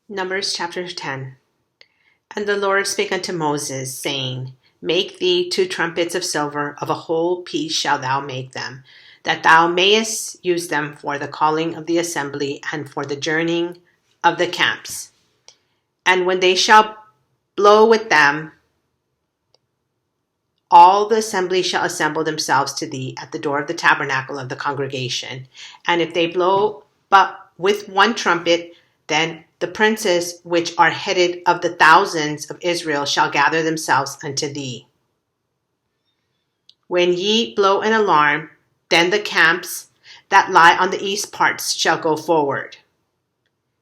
Numbers chapter 10. And the Lord spake unto Moses, saying, Make thee 2 trumpets of silver, of a whole piece shalt thou make them, that thou mayest use them for the calling of the assembly and for the journeying of the camps. And when they shall blow with them, all the assembly shall assemble themselves to thee at the door of the tabernacle of the congregation. And if they blow but with 1 trumpet, then the princes which are headed of the thousands of Israel shall gather themselves unto thee. When ye blow an alarm, then the camps that lie on the east parts shall go forward.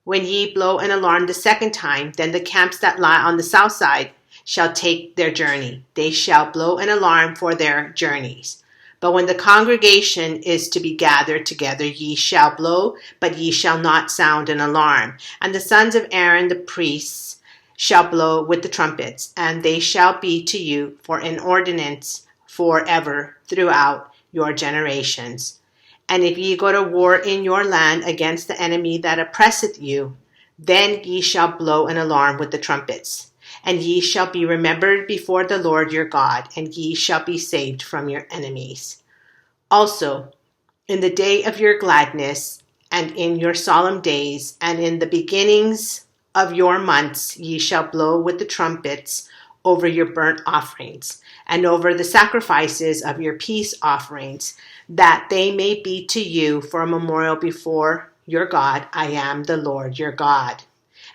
When ye blow an alarm the 2nd time, then the camps that lie on the south side shall take their journey. They shall blow an alarm for their journeys. But when the congregation is to be gathered together, ye shall blow, but ye shall not sound an alarm. And the sons of Aaron the priests shall blow with the trumpets, and they shall be to you for an ordinance forever throughout your generations. And if ye go to war in your land against the enemy that oppresseth you, then ye shall blow an alarm with the trumpets. And ye shall be remembered before the Lord your God, and ye shall be saved from your enemies. Also, in the day of your gladness, and in your solemn days, and in the beginnings of your months, ye shall blow with the trumpets over your burnt offerings, and over the sacrifices of your peace offerings, that they may be to you for a memorial before your God. I am the Lord your God.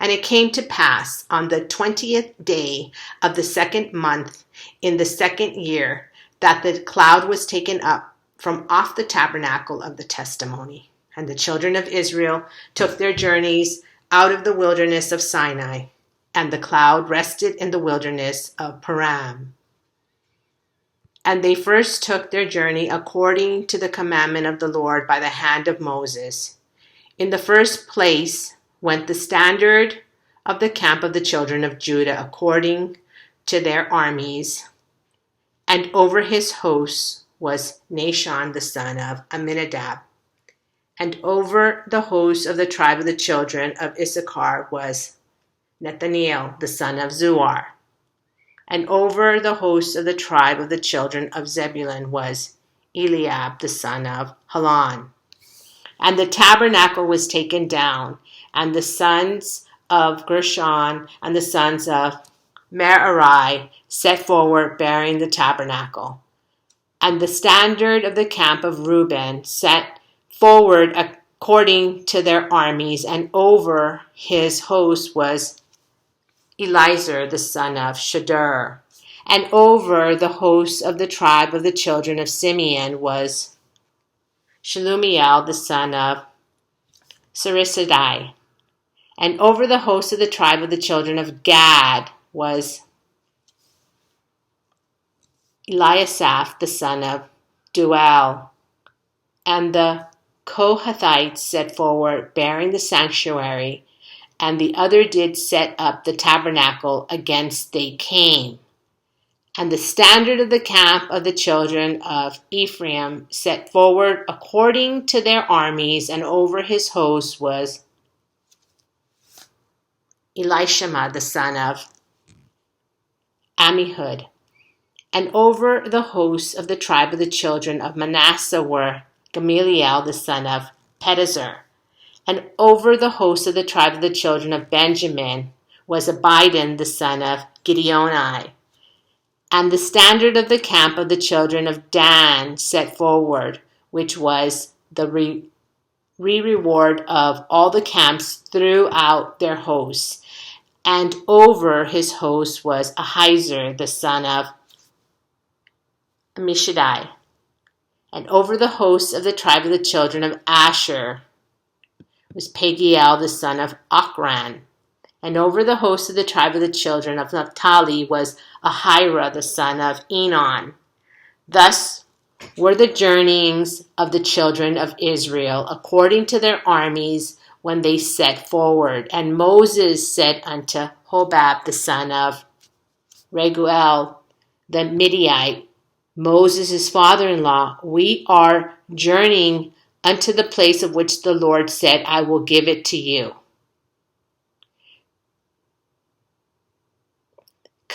And it came to pass on the 20th day of the 2nd month in the 2nd year that the cloud was taken up from off the tabernacle of the testimony. And the children of Israel took their journeys out of the wilderness of Sinai, and the cloud rested in the wilderness of Paran. And they first took their journey according to the commandment of the Lord by the hand of Moses. In the first place went the standard of the camp of the children of Judah according to their armies, and over his hosts was Nahshon the son of Amminadab, and over the hosts of the tribe of the children of Issachar was Nethaneel the son of Zuar, and over the hosts of the tribe of the children of Zebulun was Eliab the son of Helon. And the tabernacle was taken down, and the sons of Gershon and the sons of Merari set forward bearing the tabernacle. And the standard of the camp of Reuben set forward according to their armies, and over his host was Eliezer the son of Shedeur. And over the hosts of the tribe of the children of Simeon was Shelumiel the son of Surisadai. And over the host of the tribe of the children of Gad was Eliasaph the son of Duel. And the Kohathites set forward bearing the sanctuary, and the other did set up the tabernacle against they came. And the standard of the camp of the children of Ephraim set forward according to their armies, and over his host was Elishama the son of Ammihud. And over the hosts of the tribe of the children of Manasseh were Gamaliel the son of Pedazur. And over the hosts of the tribe of the children of Benjamin was Abidan the son of Gideoni. And the standard of the camp of the children of Dan set forward, which was the reward of all the camps throughout their hosts. And over his host was Ahiezer the son of Ammishaddai. And over the hosts of the tribe of the children of Asher was Pagiel the son of Ochran. And over the host of the tribe of the children of Naphtali was Ahira the son of Enon. Thus were the journeyings of the children of Israel according to their armies when they set forward. And Moses said unto Hobab the son of Reguel the Midianite, Moses' father-in-law, we are journeying unto the place of which the Lord said, I will give it to you.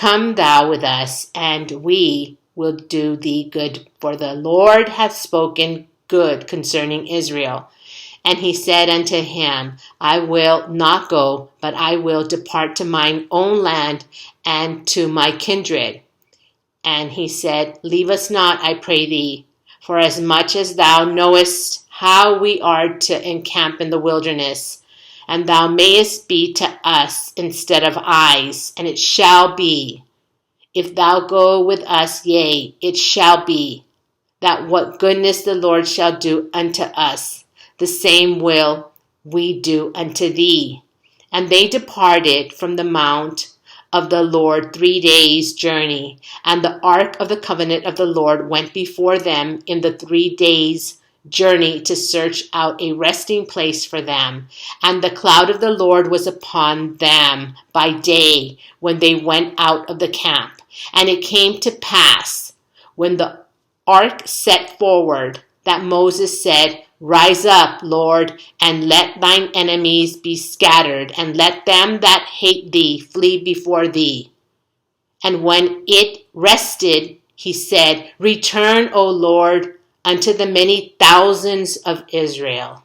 Come thou with us, and we will do thee good, for the Lord hath spoken good concerning Israel. And he said unto him, I will not go, but I will depart to mine own land and to my kindred. And he said, Leave us not, I pray thee, for as much as thou knowest how we are to encamp in the wilderness, and thou mayest be to us instead of eyes, and it shall be, if thou go with us, yea, it shall be, that what goodness the Lord shall do unto us, the same will we do unto thee. And they departed from the mount of the Lord 3 days' journey, and the ark of the covenant of the Lord went before them in the 3 days' journey to search out a resting place for them. And the cloud of the Lord was upon them by day when they went out of the camp. And it came to pass, when the ark set forward, that Moses said, Rise up, Lord, and let thine enemies be scattered, and let them that hate thee flee before thee. And when it rested, he said, Return, O Lord, unto the many thousands of Israel.